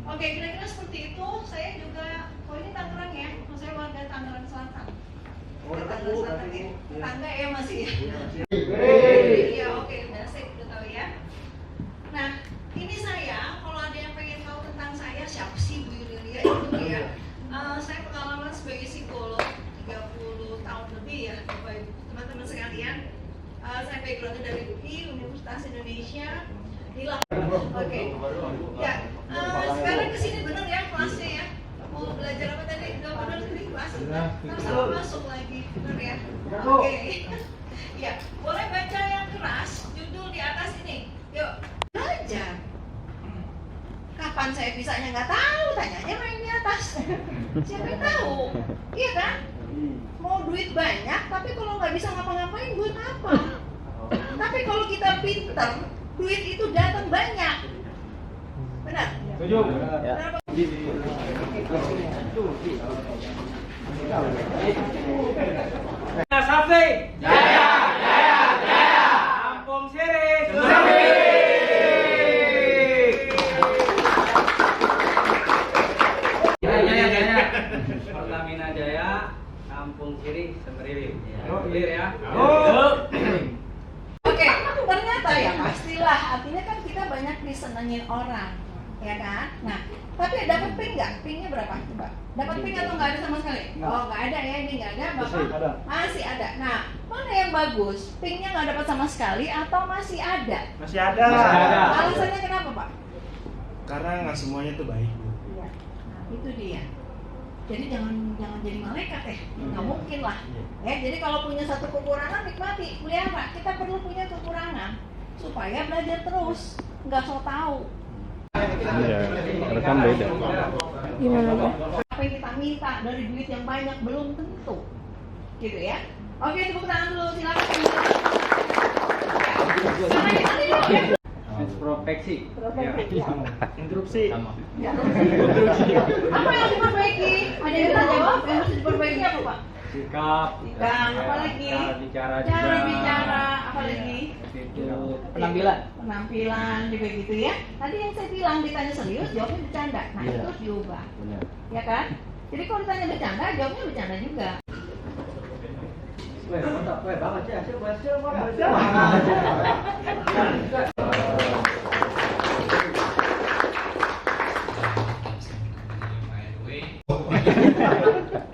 Oke, kira-kira seperti itu. Saya juga, ini Tangerang ya, saya warga Tangerang Selatan. Tangerang Selatan ya, tetangga ya masih ya. Iya, oke, udah saya udah tahu ya. Nah, ini saya, kalau ada yang pengen tahu tentang saya, siapa sih Bu Yulilia itu ya? Saya pengalaman sebagai psikolog 30 tahun lebih ya, Bapak Ibu, teman-teman sekalian. Saya backgroundnya dari UI, Universitas Indonesia. Oke. Ya, sekarang kesini bener ya kelasnya ya. Mau belajar apa tadi? Udah bener tadi kelas. Terus masuk lagi, bener ya. Oke. Ya, boleh baca yang keras. Judul di atas ini. Yuk, belajar. Kapan saya bisanya nggak tahu, tanyanya main di atas. Siapa yang tahu? Iya kan? Mau duit banyak, tapi kalau nggak bisa ngapa-ngapain buat apa? Tapi kalau kita pinter, duit itu datang banyak. Benar? Setuju. Ya. Safi. Jaya, jaya, jaya. Kampung Siri. Suri. Jaya, jaya. Pertamina Jaya, Kampung Siri, Semeriwing. Clear ya? Oke, ternyata ya pastilah, artinya kan kita banyak disenengin orang, ya kan? Nah, tapi dapat ping nggak? Pingnya berapa coba? Dapat ping atau nggak ada sama sekali? Oh, nggak ada ya, ini nggak ada, Bapak? Masih ada. Nah, mana yang bagus? Pingnya nggak dapat sama sekali atau masih ada? Masih ada. Alasannya kenapa, Pak? Karena nggak semuanya tuh baik, Bu. Iya. Nah, itu dia. Jadi jangan jadi malaikat ya, nggak mungkin lah. Ya, jadi kalau punya satu kekurangan nikmati, pelihara. Kita perlu punya kekurangan supaya belajar terus, nggak so tahu. Iya, rekam beda. Gimana ya? Apa yang kita minta dari duit yang banyak belum tentu, gitu ya. Oke, tepuk tangan dulu, silakan. Sama yang tadi dong ya. Introspeksi. Interupsi. Ya. Apa yang harus diperbaiki? Ada yang bisa jawab? Yang harus diperbaiki apa, Pak? Sikap. Apa lagi? Cara Bicara, apa lagi? Penampilan juga gitu ya. Tadi yang saya bilang ditanya serius, jawabnya bercanda. Nah, itu harus diubah. Ya kan? Jadi kalau ditanya bercanda, jawabnya bercanda juga.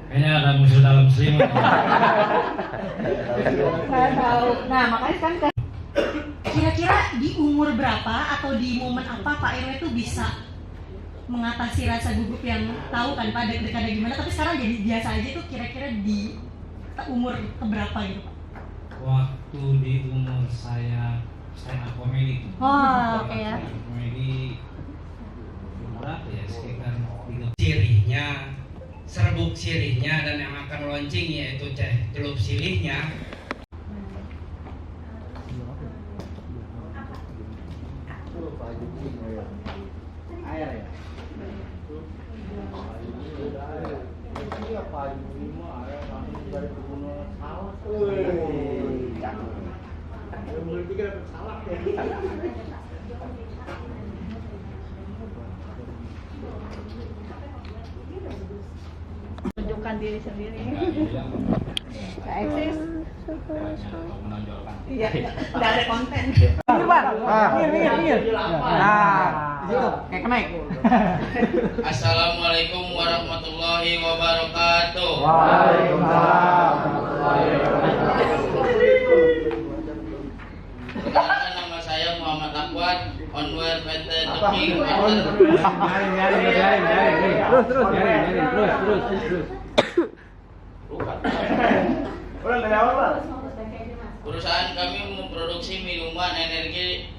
Kayaknya ada musuh dalam selimut. Nggak tahu. Nah, makanya kan kira-kira di umur berapa atau di momen apa Pak RW itu bisa mengatasi rasa gugup yang tahu kan Pak deg-degannya gimana, tapi sekarang jadi biasa aja tuh, kira-kira di umur keberapa gitu Pak? Waktu di umur saya komedi. Oh, oke ya. Komedi berapa ya, sekitar 3. Sirihnya, serbuk sirihnya dan yang akan launching yaitu celup silihnya. air ya. Tunjukkan diri sendiri. Nggak eksis. Iya, nggak ada konten. Kayak kenaik. Assalamualaikum warahmatullahi wabarakatuh. Waalaikumsalam. Perkenalkan, nama saya Muhammad Akwad, Onwer PT Teping. Terus. Ulang dari awal, Pak. Perusahaan kami memproduksi minuman energi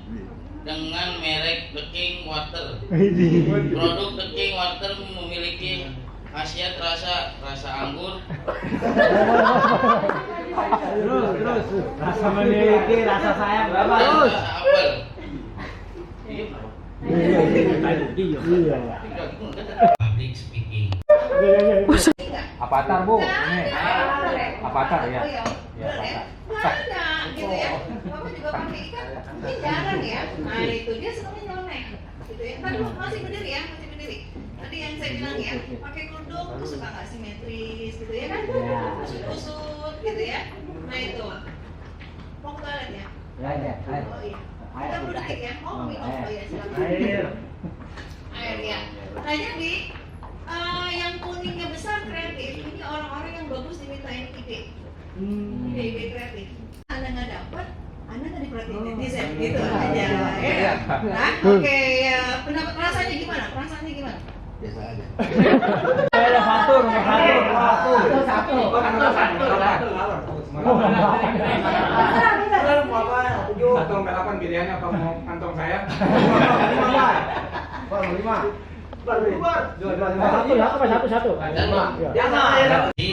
dengan merek The King Water. Produk The King Water memiliki khasiat rasa anggur. Terus. Rasa memiliki rasa sayang berapa? Rasa apel. Public speaking. Avatar, Bu. Ini. Avatar ya. Ya, ada gitu ya. Bapak juga pakai ikan. Ini jarang ya. Nah, itu dia senangnya nyeleneh. gitu ya. Tadi masih berdiri ya, masih berdiri. Tadi yang saya bilang ya, pakai kerudung tuh suka nggak simetris gitu ya kan? Kusut gitu ya. Nah itu. Mau ke toilet ya? Ya, ya. Oh iya. Kita berdiri ya. Oh minum. Oh iya silakan. Air ya. Nah jadi yang kuningnya besar kreatif, ini orang-orang yang bagus dimintain ide. Ide kreatif. Anda nggak dapat, Anda nggak diperhatiin netizen gitu aja. Ya. Nah, oke ya. Pendapat rasanya gimana? Perasaannya gimana? Biasa aja. Ada satu, nomor satu. Satu. Satu sampai 8 pilihannya apa mau kantong saya? Satu. Jadi,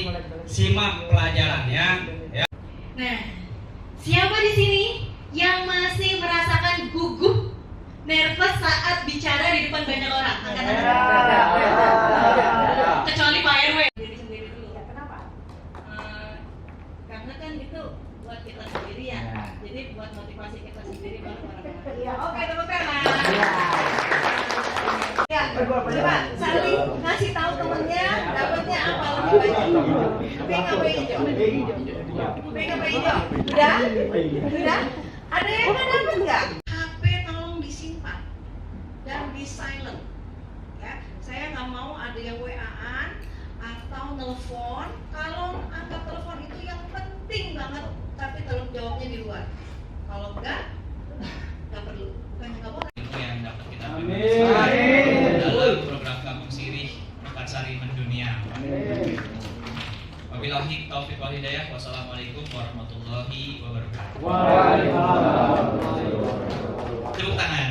simak pelajarannya ya. Nah, siapa di sini yang masih merasakan gugup, nervous saat bicara di depan banyak orang? Angkat tangan. Kecuali Pak RW. Diri sendiri dulu. Ya, kenapa? Karena kan itu buat kita sendiri ya. Jadi buat motivasi kita sendiri baru orang-orang. Iya, oke tepuk tangan. Ya, coba saling ngasih tahu temennya dapatnya apa lebih banyak. Pink apa hijau? Pink apa hijau? Udah? Ada yang nggak dapat nggak? HP tolong disimpan dan di silent. Ya, saya nggak mau ada yang WA-an atau nelfon. Kalau angkat telepon itu yang penting banget, tapi tolong jawabnya di luar. Kalau enggak, nggak perlu. Bukan nggak boleh. Ilmu yang dapat kita ambil dalam program Kampung Sirih Mekarsari Mendunia. Wabillahi taufiq wal hidayah. Wassalamualaikum warahmatullahi wabarakatuh. Tepuk tangan.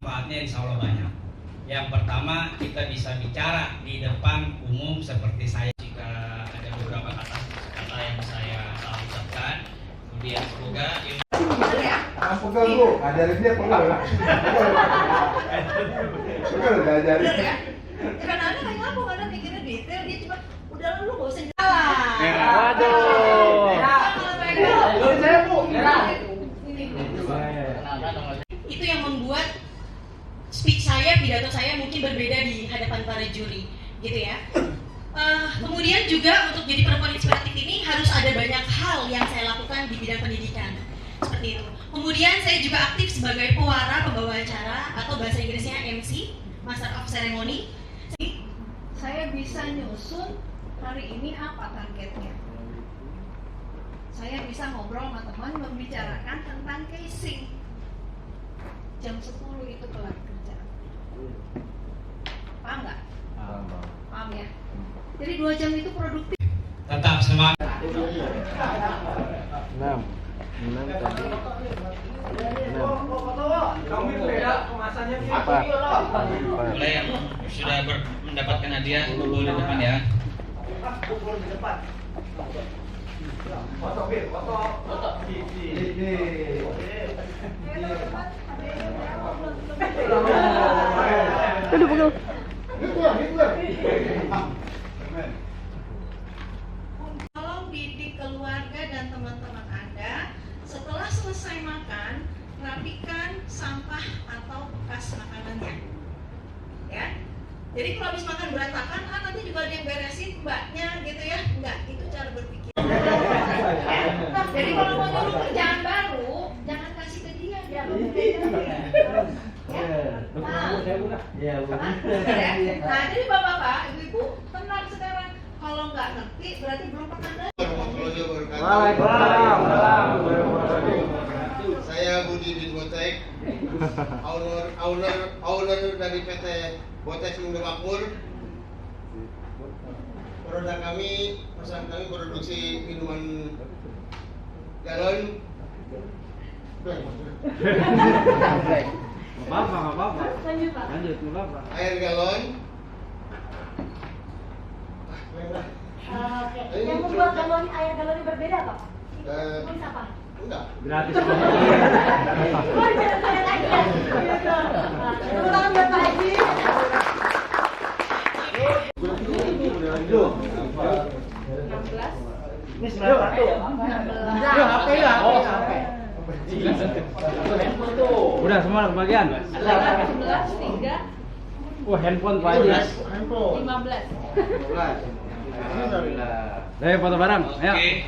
Manfaatnya insya Allah banyak. Yang pertama, kita bisa bicara di depan umum seperti saya. Jika ada beberapa kata yang saya salah ucapkan, kemudian semoga Pegang bu, ajarin dia pegang. Pegang udah ajarin. Bener ya? Karena Anda kayak ngapa? Anda mikirnya detail, dia cuma udah lu gak usah jalan. Waduh. Saya bu. Itu yang membuat speech saya, pidato saya mungkin berbeda di hadapan para juri, gitu ya. Kemudian juga untuk jadi perempuan inspiratif ini harus ada banyak hal yang saya lakukan di bidang pendidikan, seperti itu. Kemudian saya juga aktif sebagai pewara, pembawa acara atau bahasa Inggrisnya MC, Master of Ceremony. Saya bisa nyusun hari ini apa targetnya. Saya bisa ngobrol sama teman membicarakan tentang casing. Jam 10 itu kelar kerja. Paham nggak? Paham ya? Jadi 2 jam itu produktif. tetap semangat. 6 tadi. Kamu beda kemasannya. Mulai yang sudah mendapatkan hadiah kumpul di depan ya. Kumpul di depan. Foto, foto. Aduh, pegel. Tolong didik keluarga dan teman-teman Anda setelah selesai makan, rapikan sampah atau bekas makanannya. Ya. Jadi kalau habis makan berantakan, nanti juga ada yang beresin mbaknya gitu ya. Enggak, itu cara berpikir. Ya. Jadi kalau mau nyuruh kerjaan baru, jangan kasih ke dia, dia Nah, jadi bapak-bapak, ibu-ibu, tenang sekarang. Kalau nggak ngerti, berarti belum pernah belajar. Saya Budi bin Botek, owner dari PT Botek Indo Makmur. Produk kami, perusahaan kami produksi minuman galon. Nggak apa-apa. Lanjut, nggak apa-apa. Air galon. Oke. Yang membuat air galon ini berbeda apa? Eh, Tulis apa? Enggak. Gratis. Ulang ya Pak Haji. Ini 91. Udah semua kebagian. 11, 3, Wah, handphone Pak Haji. 15. Ayo foto bareng. Ayo. Oke,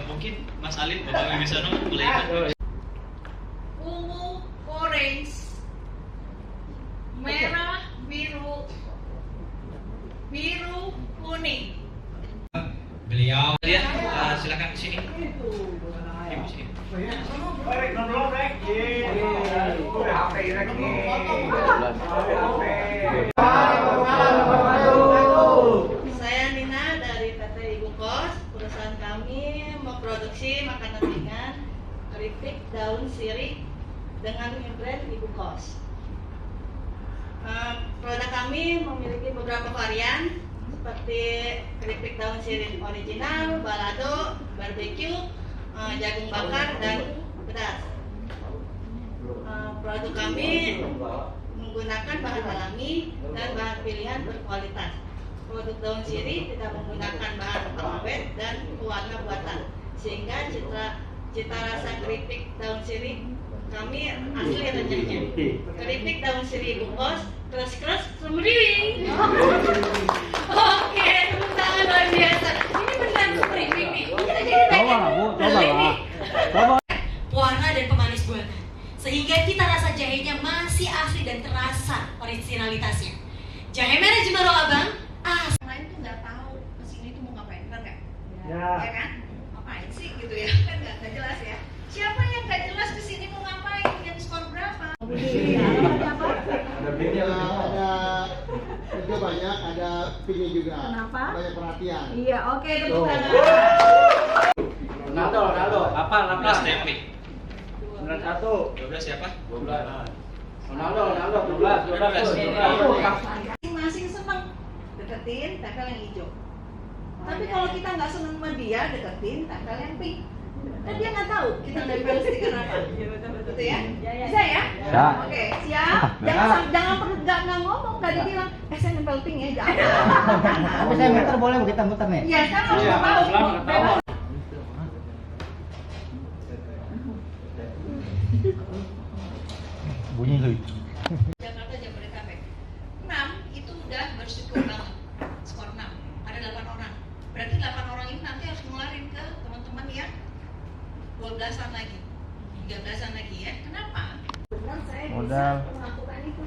mungkin Mas Alif, Bapak Wibisono boleh ikut. Ungu, orange, merah, biru, kuning. Beliau lihat, silakan ke sini. Ibu sini. Udah HP lagi. Saya Nina dari PT Ibu Kos. Perusahaan kami memproduksi makanan ringan, keripik daun sirih dengan brand Ibu Kos. Produk kami memiliki beberapa varian seperti keripik daun sirih original, balado, barbecue, jagung bakar, dan pedas. Produk kami menggunakan bahan alami dan bahan pilihan berkualitas. Produk daun sirih tidak menggunakan bahan pengawet dan pewarna buatan, sehingga cita rasa keripik daun sirih kami asli renyahnya. Keripik daun sirih Ibu Kos, keras-keras semeriwing. Oke, tepuk tangan luar biasa. Ini beneran semeriwing nih. Kita jadi Coba lah, Bu. Coba lah. Coba. Warna dan pemanis buatan, sehingga cita rasa jahenya masih asli dan terasa originalitasnya. Jahe merah Jemaro Abang asli. Yang lain tuh nggak tahu kesini tuh mau ngapain, bener nggak? Ya. Ya kan? Ngapain sih gitu ya? Kan nggak jelas ya. Siapa yang nggak jelas kesini mau ngapain? Yang skor berapa? Ada kerja banyak, ada pilih juga. Kenapa? Banyak perhatian. Iya, oke, tepuk tangan. Ronaldo. Apa? 12 tempe. 91. 12 siapa? 12. Ronaldo. 12. Masing-masing seneng deketin tempel yang hijau. Tapi kalau kita nggak seneng sama dia, deketin tempel yang pink. Kan dia nggak tahu kita nempel stiker apa. Betul ya? Bisa ya? Bisa. Oke, siap. Jangan perlu nggak ngomong, nggak dibilang. Saya nempel pink ya, jangan. Tapi saya muter boleh kita muter nih. Iya, saya harus tahu. Bebas. Bunyi tuh. Jakarta Jabodetabek 6 itu udah bersyukur banget, skor 6, ada 8 orang, berarti 8 orang ini nanti harus ngeluarin ke teman-teman yang 12-an lagi, 13-an lagi ya. Kenapa? Benar saya Modal. bisa melakukan itu.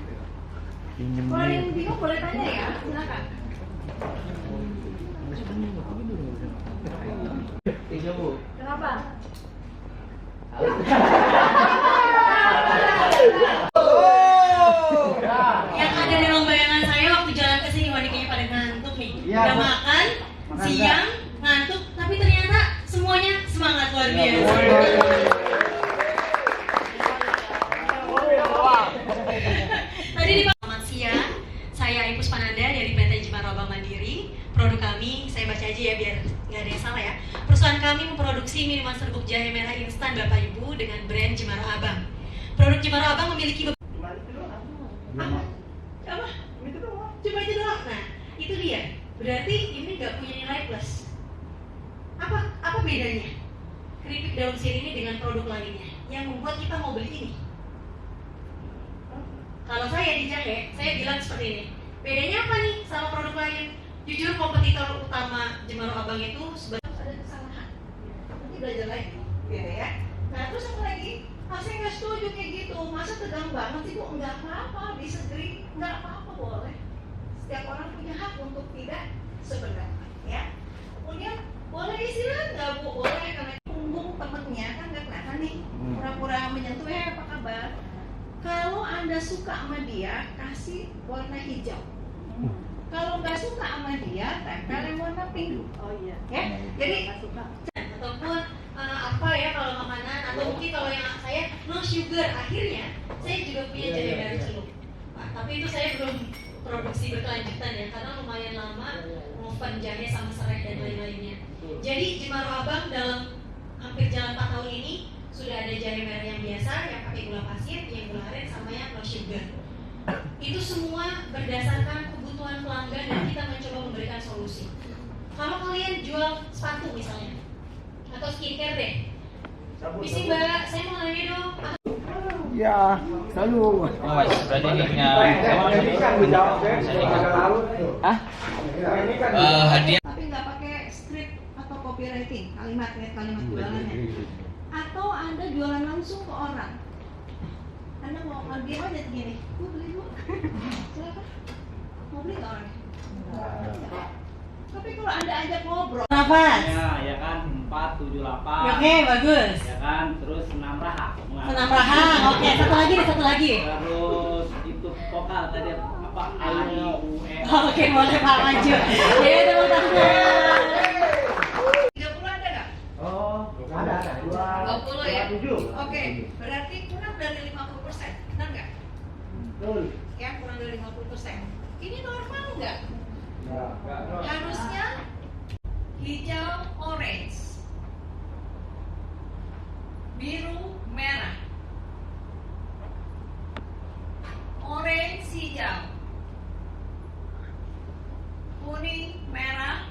Pinjem Kalau yang duit. bingung boleh tanya ya, silakan. Kenapa? Yang ada dalam bayangan saya waktu jalan ke sini, wah, kayaknya pada ngantuk nih. Iya, Udah Bu. makan, siang, ngantuk, tapi ternyata semuanya semangat luar Iya, biasa. Tadi di selamat siang, saya Ibu Spananda dari PT Jemaro Abang Mandiri. Produk kami, saya baca aja ya biar nggak ada yang salah ya. Perusahaan kami memproduksi minuman serbuk jahe merah instan Bapak Ibu dengan brand Jemaro Abang. Produk Jemaro Abang memiliki apa? Coba aja doang. Nah, itu dia. Berarti ini nggak punya nilai plus. Apa bedanya? Keripik daun sirih ini dengan produk lainnya yang membuat kita mau beli ini. Kalau saya di jahe, saya bilang seperti ini. Bedanya apa nih sama produk lain? Jujur kompetitor utama Jemaro Abang itu sebenarnya ada kesalahan. Nanti belajar lagi, gitu ya. Nah, terus apa lagi? Saya nggak setuju kayak gitu. Masa tegang banget sih, Bu? Nggak apa-apa, disagree. Nggak apa-apa, boleh. Setiap orang punya hak untuk tidak sependapat, ya. Kemudian boleh istirahat nggak, Bu? Boleh, karena punggung temennya kan nggak kelihatan nih. Pura-pura menyentuh, apa kabar? Kalau Anda suka sama dia, kasih warna hijau. Kalau nggak suka sama dia, tempel yang warna pink. Oh iya. Ya, jadi ataupun apa ya kalau makanan, atau mungkin kalau yang saya no sugar, akhirnya saya juga punya jahe merah celup. Nah, tapi itu saya belum produksi berkelanjutan ya, karena lumayan lama ngoven jahe sama serai dan lain-lainnya. Jadi Jemaro Abang dalam hampir jalan 4 tahun ini sudah ada jahe merah yang biasa, yang pakai gula pasir, yang gula aren, sama yang no sugar. Itu semua berdasarkan kebutuhan pelanggan dan kita mencoba memberikan solusi. Kalau kalian jual sepatu misalnya, atau skincare deh, misi Mbak, saya mau nanya dong. Ya, selalu. Oh, berarti linknya hadiah. Tapi nggak pakai script atau copywriting, kalimat jualannya. Atau Anda jualan langsung ke orang. Anda mau diam aja gini, Bu beli Bu, silakan. Mau beli nggak orangnya? Enggak. Tapi kalau Anda ajak ngobrol, Nafas. Ya kan 478. Oke, bagus. Ya kan, terus 6 rahang. Senam rahang. Oke, satu lagi. Terus itu vokal tadi apa? Oke, boleh Pak maju. Ya, tepuk tangan. 30 ada nggak? Oh, ada. 20 ya? Oke, berarti kurang dari 50%, benar nggak? Ya, kurang dari 50%. Ini normal nggak? Harusnya hijau orange, biru merah, orange hijau, kuning merah,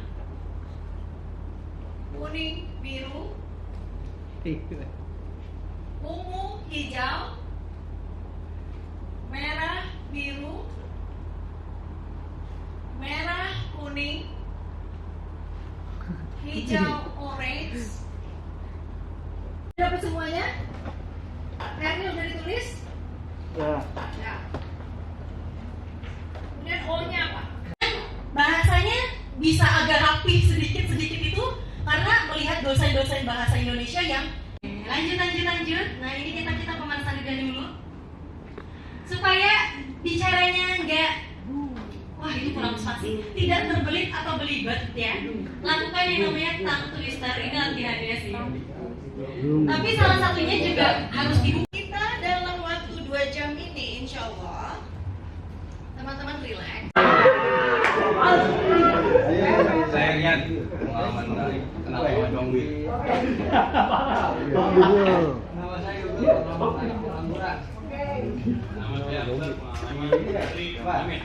kuning biru, ungu hijau, merah biru, merah kuning, hijau orange. Dapat semuanya? R-nya udah ditulis? Ya. Ya. Kemudian O-nya apa? Bahasanya bisa agak rapih sedikit itu karena melihat dosen-dosen bahasa Indonesia yang lanjut. Nah ini kita pemanasan lidah dulu supaya bicaranya enggak wah itu kurang spasi, tidak terbelit atau belibet ya. Lakukan yang namanya tongue twister, ini latihannya sih. Tapi salah satunya juga harus dibuka. Kita dalam waktu 2 jam ini insya Allah teman-teman relax. Saya lihat pengalaman dari kenal sama Jongwi. Nama saya Angura. Nama saya Amin.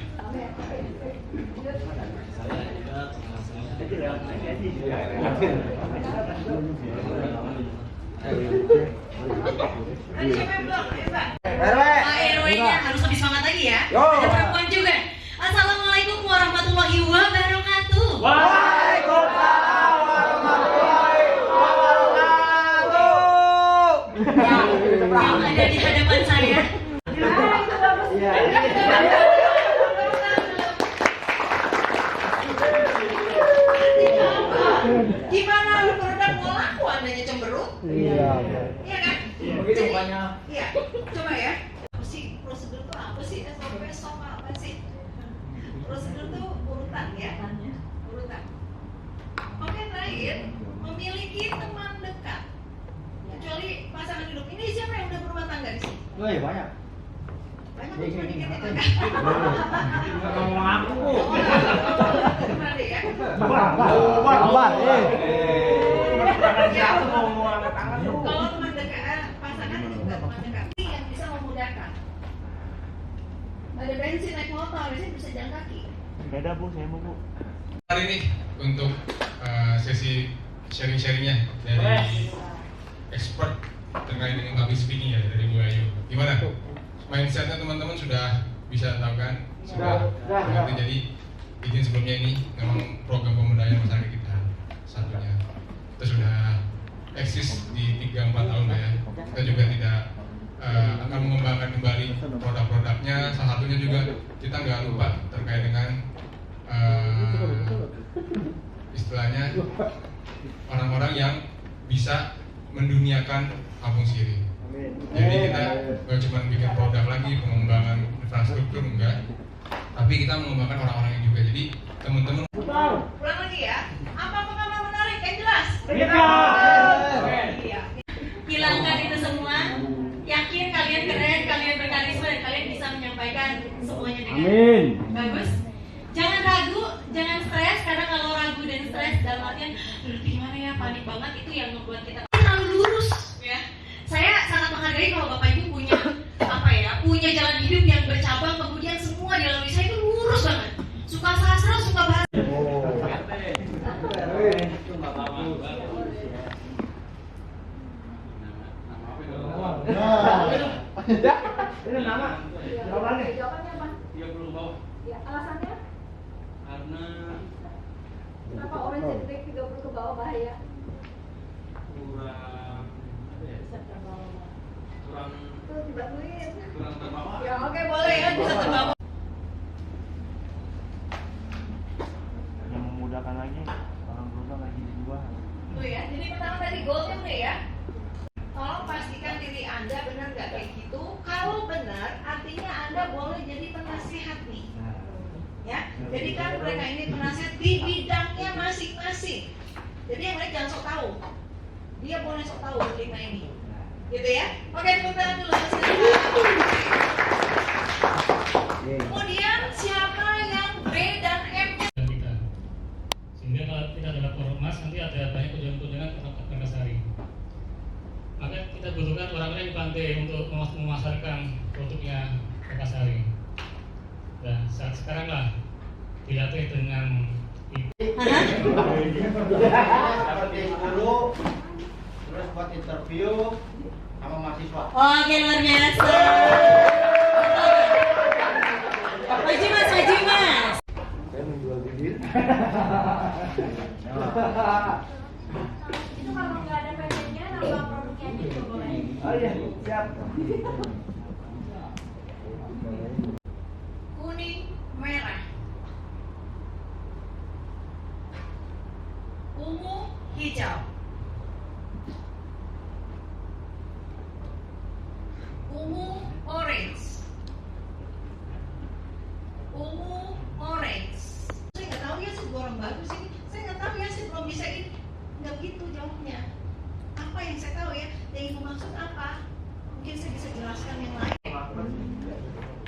Pak RW-nya harus lebih semangat lagi ya. Ada perempuan juga. Assalamualaikum warahmatullahi wabarakatuh. Waalaikumsalam warahmatullahi wabarakatuh. Yang ada di hadapan saya. Gimana lu produk mau laku andanya cemberut? Iya. Iya kan? Begitu Jadi, rupanya. Iya, coba ya. Apa sih prosedur itu apa sih? SOP apa sih? Prosedur itu urutan ya. Urutan. Oke, terakhir memiliki teman dekat. Kecuali pasangan hidup ini siapa yang udah berumah tangga di sini? Oh iya banyak. Banyak cuma dikit itu kan? Ngomong aku. Pernah deh ya? Kalau teman dekat, pasangan itu bukan teman dekat. Ini yang bisa memudahkan. Ada bensin naik motor, biasanya bisa jalan kaki. Beda Bu, saya mau Bu. Hari ini untuk sesi sharing-sharingnya dari expert terkait dengan public speaking ya dari Bu Ayu. Gimana? Mindsetnya teman-teman sudah bisa tahu kan? Sudah mengerti. Jadi izin sebelumnya ini memang program pemberdayaan masyarakat kita satunya. Kita sudah eksis di 3-4 tahun ya. Kita juga tidak akan mengembangkan kembali produk-produknya. Salah satunya juga kita nggak lupa terkait dengan istilahnya orang-orang yang bisa menduniakan kampung siri. Jadi kita nggak cuma bikin produk lagi, pengembangan infrastruktur enggak, tapi kita mengembangkan orang-orangnya juga. Jadi teman-teman Ulang lagi ya. Apa pengalaman menarik yang jelas? Iya. Hilangkan itu semua. Yakin kalian keren, kalian berkarisma dan kalian bisa menyampaikan semuanya dengan bagus. Jangan ragu, jangan stres karena kalau ragu dan stres dalam artian gimana ya panik banget itu yang membuat kita terlalu menghargai kalau Bapak Ibu punya punya jalan hidup yang bercabang, kemudian semua dilalui. Saya itu lurus banget, suka sastra, suka bahasa. Ini nama jawabannya. Jawabannya apa? 30 bawah. Ya, alasannya? Karena Kenapa orang jadi 30 ke bawah bahaya? kurang Tuh dibantuin. kurang terbawa. Ya oke boleh ya, bisa terbawa. Yang memudahkan lagi, orang berubah lagi di bawah. Tuh ya, jadi pertama tadi goalnya udah ya. Tolong pastikan diri Anda benar nggak kayak gitu. Kalau benar, artinya Anda boleh jadi penasihat nih. Ya, jadi kan mereka ini penasihat di bidangnya masing-masing. Jadi yang lain jangan sok tahu. Dia boleh sok tahu berlima ini. Gitu ya. Oke, tepuk tangan dulu. Kemudian siapa yang B dan M? kita. Sehingga kalau kita adalah ormas nanti ada banyak kunjungan-kunjungan ke Perkasari. Maka kita butuhkan orang-orang yang pandai untuk memasarkan produknya Perkasari. Nah, saat sekarang lah dilatih dengan Dapat dulu, terus buat interview sama mahasiswa. Oke, luar biasa. Maju mas, maju mas. Saya menjual bibit. Itu kalau nggak ada PT-nya, nama produknya aja juga boleh. Oh iya, siap. Kuning, merah. Ungu, hijau. Ungu, orange. Ungu, orange. Saya nggak tahu ya, sih orang bagus ini. Saya nggak tahu ya, sih belum bisa ini. Nggak gitu jawabnya. Apa yang saya tahu ya? Yang ibu maksud apa? Mungkin saya bisa jelaskan yang lain.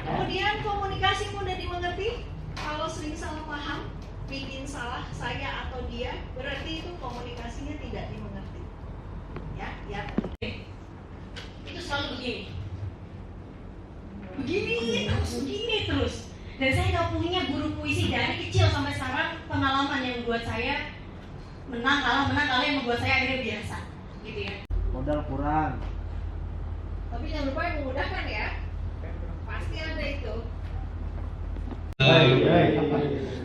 Kemudian komunikasi mudah dimengerti. Kalau sering salah paham, bikin salah saya atau dia, berarti itu komunikasinya tidak dimengerti. Ya, ya. Itu selalu begini terus. Dan saya nggak punya guru puisi dari kecil sampai sekarang, pengalaman yang membuat saya menang kalah yang membuat saya akhirnya biasa, gitu ya. Modal kurang. Tapi jangan lupa yang memudahkan ya. Pasti ada itu.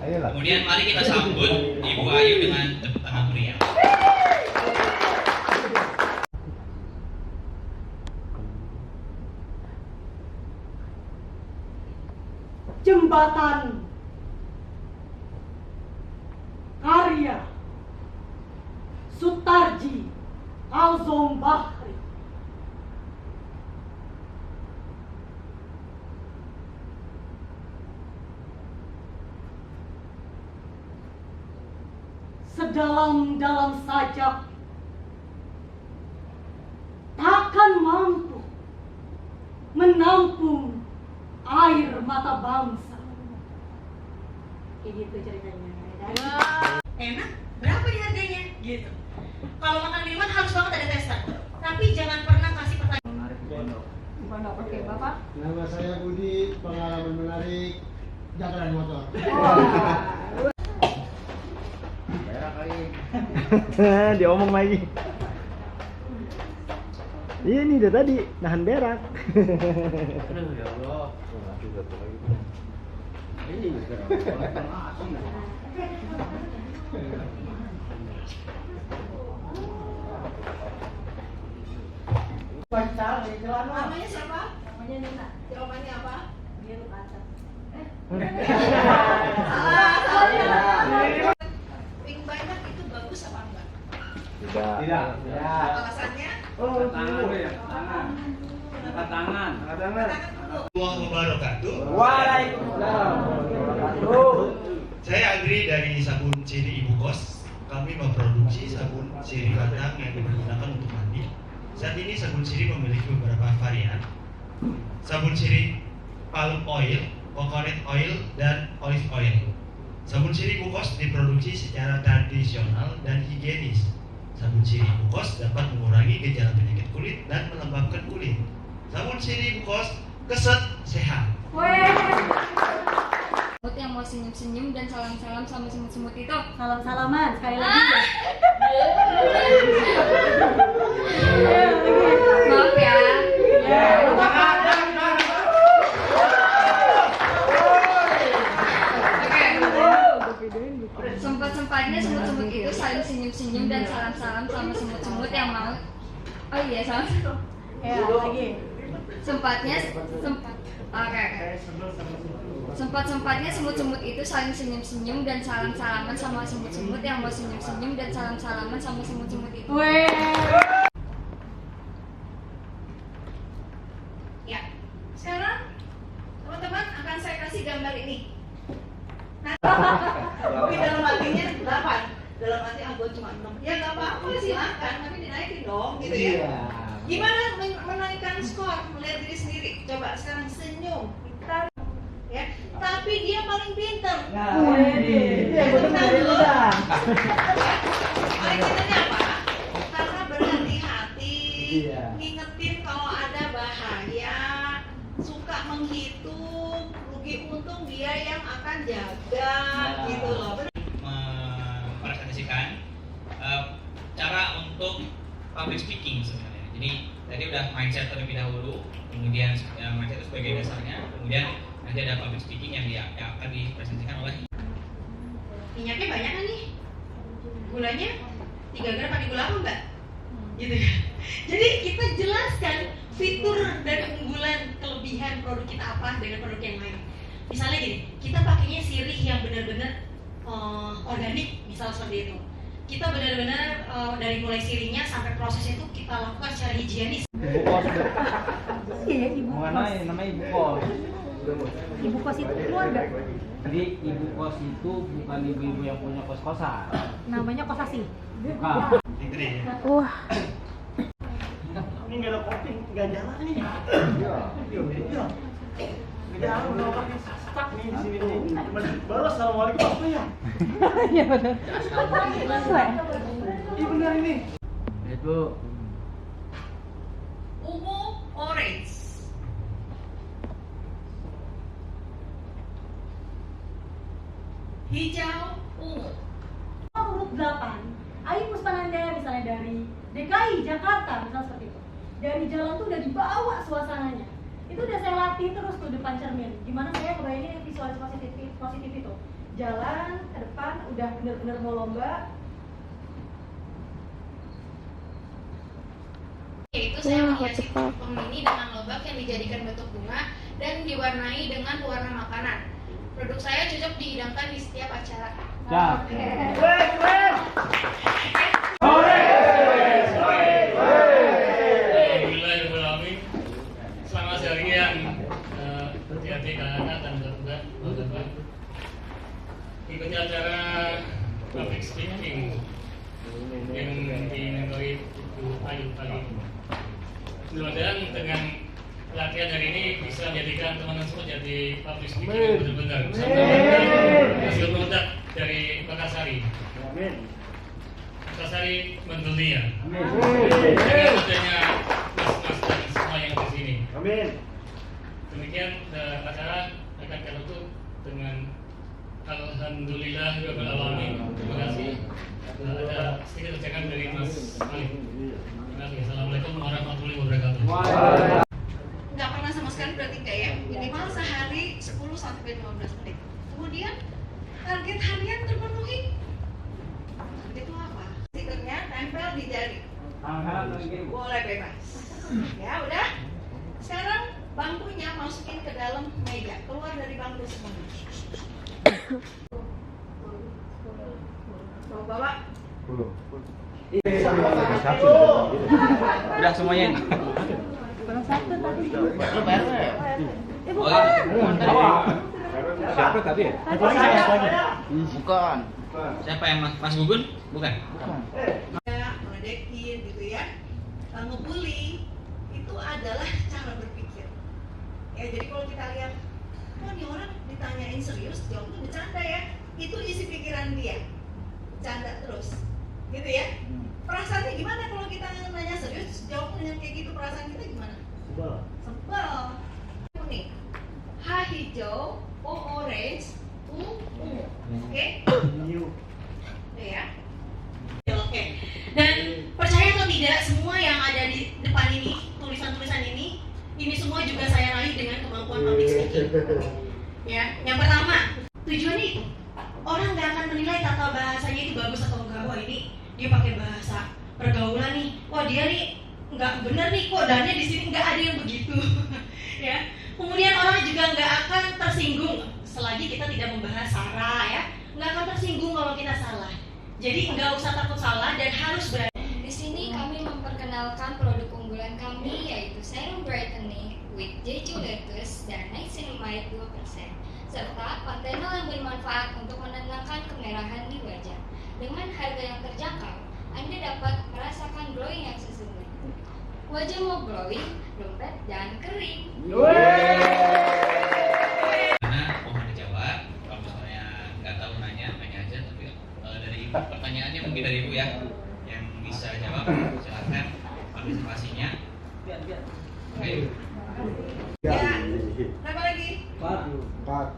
Ayolah. Kemudian mari kita sambut Ibu Ayu dengan tepuk tangan meriah. Jembatan karya Sutarji Al-Zombahri. Sedalam-dalam sajak takkan mampu menampung air mata bangsa. Kayak gitu ceritanya. Enak? Berapa nih harganya? Gitu. Kalau makan minuman harus banget ada tester. Tapi jangan pernah kasih pertanyaan. Menarik di pondok. Pondok, oke Bapak. Nama saya Budi, pengalaman menarik jakaran motor. Berak kali. Diomong lagi. Iya nih dari tadi nahan berak. Aduh ya Allah. Ini Namanya siapa? Namanya Nina. Jawabannya apa? Dia lupa atas. Salah. Pink banyak itu bagus apa enggak? Tidak. Alasannya? Angkat tangan. Wah, wabarakatuh. Waalaikumsalam. Saya Agri dari Sabun Ciri Ibu Kos. Kami memproduksi sabun sirih batang yang digunakan untuk mandi. Saat ini sabun sirih memiliki beberapa varian. Sabun sirih palm oil, coconut oil, dan olive oil. Sabun sirih Ibu Kos diproduksi secara tradisional dan higienis. Sabun sirih Ibu Kos dapat mengurangi gejala penyakit kulit dan melembabkan kulit. Sabun sirih bukos, keset, sehat. Semut yang mau senyum-senyum dan salam-salam sama semut-semut itu. Salam-salaman sekali lagi. Maaf ya. Sempat-sempatnya semut-semut itu saling senyum-senyum dan salam-salam sama semut-semut yang mau. Oh iya, salam. Ya, lagi. Sempat-sempatnya semut-semut itu saling senyum-senyum dan salam-salaman sama semut-semut yang mau senyum-senyum dan salam-salaman sama semut-semut itu. Ya, sekarang teman-teman akan saya kasih gambar ini. Nah, tapi dalam hatinya 8. Dalam hati aku cuma 6. Ya nggak apa-apa, silakan, tapi dinaikin dong, gitu ya. Gimana menaikkan skor melihat diri sendiri? Coba sekarang senyum, pintar, ya. Tapi dia paling pintar. Paling pintarnya apa? Karena berhati-hati, ngingetin kalau ada bahaya, suka menghitung rugi untung dia yang akan jaga, gitu loh. Mempresentasikan cara untuk public speaking sebenarnya. Jadi tadi udah mindset terlebih dahulu, kemudian mindset itu sebagai dasarnya, kemudian nanti ada public speaking yang akan dipresentasikan oleh. Minyaknya banyak kan nih? Gulanya 3 gram pakai gula apa enggak? Gitu ya. Jadi kita jelaskan fitur dan keunggulan kelebihan produk kita apa dengan produk yang lain. Misalnya gini, kita pakainya sirih yang benar-benar organik, misal seperti itu. Kita benar-benar dari mulai sirihnya sampai prosesnya itu kita lakukan secara higienis. Ibu kos. Iya, ibu Mana kos. namanya ibu kos? Ibu kos itu keluarga. Jadi ibu kos itu bukan ibu-ibu yang punya kos-kosan. Namanya kosasi. Bukan. Wah. Ini nggak ada kopi, nggak jalan nih. Iya. Nggak jalan, udah pakai stuck nih di sini nih. Cuma balas assalamualaikum apa ya? Iya benar. Iya benar ini. Itu Ungu, orange. Hijau, ungu. Urut 8. Ayu Puspananda misalnya dari DKI Jakarta misalnya seperti itu. Dari jalan tuh udah dibawa suasananya. Itu udah saya latih terus tuh depan cermin. Gimana saya kebayangin visualisasi positif itu. Jalan ke depan udah bener-bener mau lomba. Yaitu saya menghiasi pom ini dengan lobak yang dijadikan bentuk bunga dan diwarnai dengan warna makanan. Produk saya cocok dihidangkan di setiap acara. Alhamdulillahirrahmanirrahim. Selamat siang yang hati-hati anak dan bapak. Ikuti acara public speaking yang dimentori Ibu Ayu kali ini. Mudah-mudahan dengan latihan hari ini bisa menjadikan teman-teman semua jadi public speaking yang benar-benar bisa mendapatkan hasil produk dari Bakasari. Bakasari mendunia. Dengan adanya mas-mas dan semua yang di sini. Amin. Demikian acara akan kami tutup dengan Alhamdulillah Rabbil Alamin. Terima kasih. Ada sedikit ucapan dari Mas Malik. Terima kasih. Assalamualaikum warahmatullahi wabarakatuh. Nggak pernah sama sekali berarti enggak ya? Minimal sehari 10-15 menit. Kemudian target harian terpenuhi. Itu apa? Stikernya tempel di jari. Boleh bebas. Ya udah. Sekarang bangkunya masukin ke dalam meja. Keluar dari bangku semua. Bawa. udah semuanya. Kurang satu tadi. Siapa tadi ya? Bukan. Siapa yang Mas Gugun? Bukan. Meledekin gitu ya. Ngebully itu adalah cara berpikir. Ya jadi kalau kita lihat, oh ini orang ditanyain serius, jawabnya bercanda ya. Itu isi pikiran dia. Bercanda terus. gitu ya. Perasaannya gimana kalau kita nanya serius, jawab dengan kayak gitu, perasaan kita gimana? Sebel. Kuning, H hijau, O orange, U ungu. Oke? Ya. Oke. Dan percaya atau tidak, semua yang ada di depan ini, tulisan-tulisan ini semua juga saya raih dengan kemampuan public speaking. Ya, yang pertama, tujuannya itu orang nggak akan menilai tata bahasanya itu bagus atau enggak. Wah, ini dia pakai bahasa pergaulan nih. Wah, dia nih nggak bener nih, kok dannya di sini nggak ada yang begitu. Ya. Kemudian orang juga nggak akan tersinggung selagi kita tidak membahas sara, ya. Nggak akan tersinggung kalau kita salah. Jadi nggak usah takut salah dan harus berani. Di sini kami memperkenalkan produk unggulan kami yaitu serum brightening with jeju lettuce dan niacinamide 2%, serta pantenol yang bermanfaat untuk menenangkan kemerahan di wajah. Dengan harga yang terjangkau, Anda dapat merasakan glowing yang sesungguhnya. Wajah mau glowing, dompet jangan kering. Karena mohon dijawab, kalau misalnya nggak tahu nanya aja, tapi dari ibu pertanyaannya mungkin dari ibu ya, yang bisa jawab silakan partisipasinya. Oke. Ya. Berapa lagi? 4.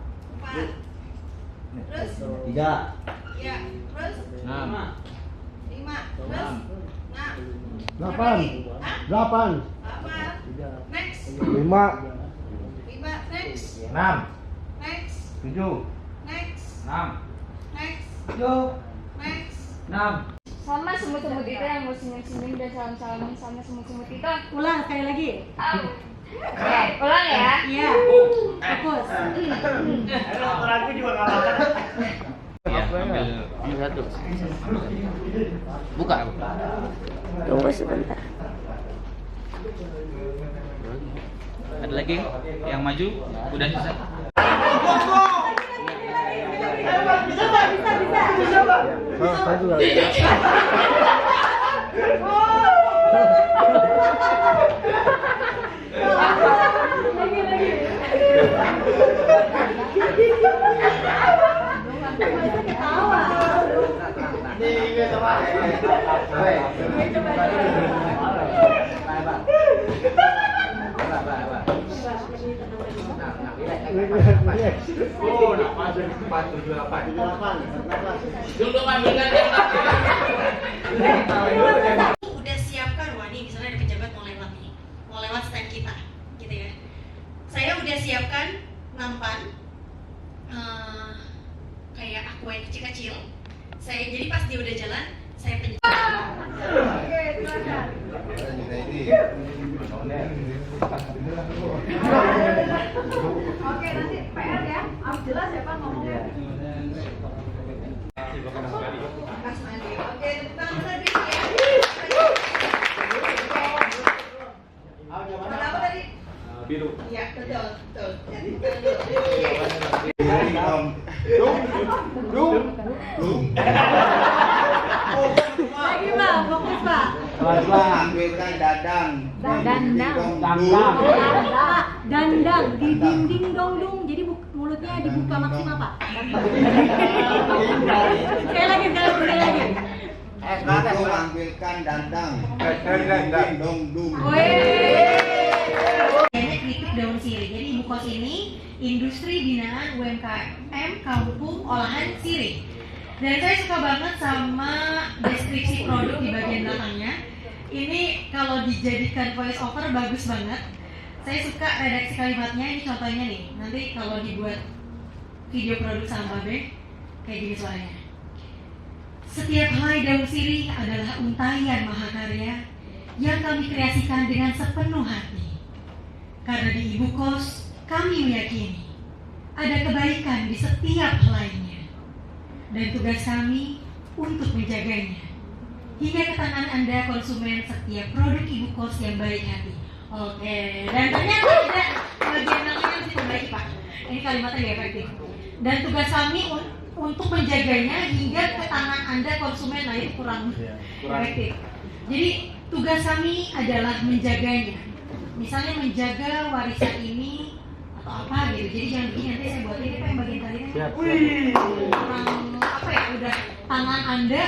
Terus? 3. Ya. Terus? 6. 5. Terus? 6. 8. Hah? 8. 8. Next. 5. 5. Next. 6. Next. 7. Next. 6. Next. 7. Next. 6. Sama semut-semut itu yang mau senyum-senyum dan salam-salaman sama semut-semut itu. Ulang sekali lagi. Oke, ulang ya. Iya. Fokus. Motor aku juga nggak makan. Ambil satu. Buka. Tunggu sebentar. Ada lagi yang maju? Udah selesai. Udah siapkan, wah ini misalnya ada pejabat mau lewat nih, mau lewat stand kita, gitu ya. Saya udah siapkan nampan, kayak aku yang kecil-kecil. Jadi pas dia udah jalan, saya pencet. Oke, silakan. Oke, nanti PR ya. Harus jelas ya Pak ngomongnya. Mas Mandi. Oke, tepuk tangan tadi ya. Warna apa tadi? Biru. Iya, betul. Jadi Lagi Pak, fokus Pak. Ambilkan dadang. Dandang di dinding dong dung. Jadi mulutnya dibuka maksimal Pak. Sekali lagi. Ambilkan dadang. Dong dung. Banyak kritik daun sirih. Jadi ibu kos ini industri binaan UMKM kampung olahan sirih. Dan saya suka banget sama deskripsi produk di bagian belakangnya. Ini kalau dijadikan voice over bagus banget. Saya suka redaksi kalimatnya. Ini contohnya nih. Nanti kalau dibuat video produk sama Babe, kayak gini suaranya. Setiap helai daun sirih adalah untayan mahakarya yang kami kreasikan dengan sepenuh hati. Karena di ibu kos, kami meyakini ada kebaikan di setiap helainya. Dan tugas kami untuk menjaganya hingga ke tangan Anda konsumen setiap produk ibu kos yang baik hati. Oke, dan ternyata ada bagian belakangnya mesti membaiki Pak. Ini kalimatnya gak efektif. Dan tugas kami untuk menjaganya hingga ke tangan Anda konsumen, nah itu kurang efektif. Jadi tugas kami adalah menjaganya. Misalnya menjaga warisan ini atau apa gitu. Jadi jangan begini, nanti saya buat ini Pak yang bagian tadi kan. Kurang apa ya, udah tangan Anda